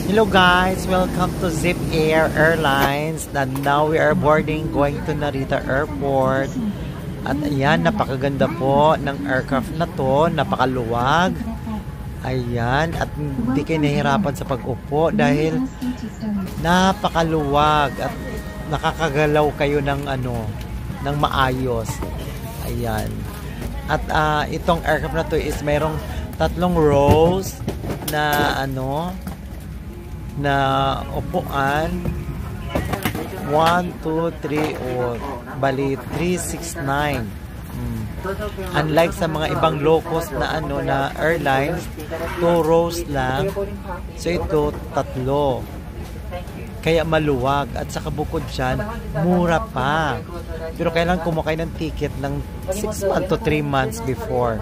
Hello guys, welcome to Zip Air Airlines. And now we are boarding going to Narita Airport. At ayan, napakaganda po ng aircraft na to, napakaluwag. Ayan, at hindi kayo nahihirapan sa pag-upo dahil napakaluwag at nakakagalaw kayo ng ng maayos. Ayan. At itong aircraft na to is mayroong 3 rows na na upuan. 1, 2, 3, bali 369. Unlike sa mga ibang low cost na na airlines, 2 rows lang. So ito 3. Kaya maluwag at saka bukod dyan, mura pa. Pero kailangan kumakay ng ticket ng 6 months to 3 months before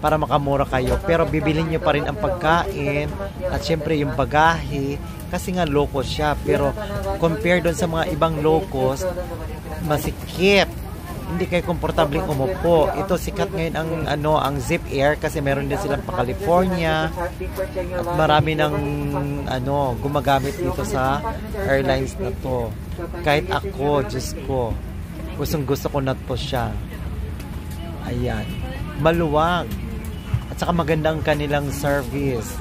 para makamura kayo. Pero bibilhin nyo pa rin ang pagkain at syempre yung bagahe kasi nga low cost siya. Pero compare doon sa mga ibang low cost, masikip. Hindi kayo komportableng umupo. Ito sikat ngayon ang Zip Air kasi meron din silang pa California at marami ng gumagamit dito sa airlines na to. Kahit ako, Diyos ko, gusto ko na to siya. Ayan. Maluwag. At saka maganda ang kanilang service.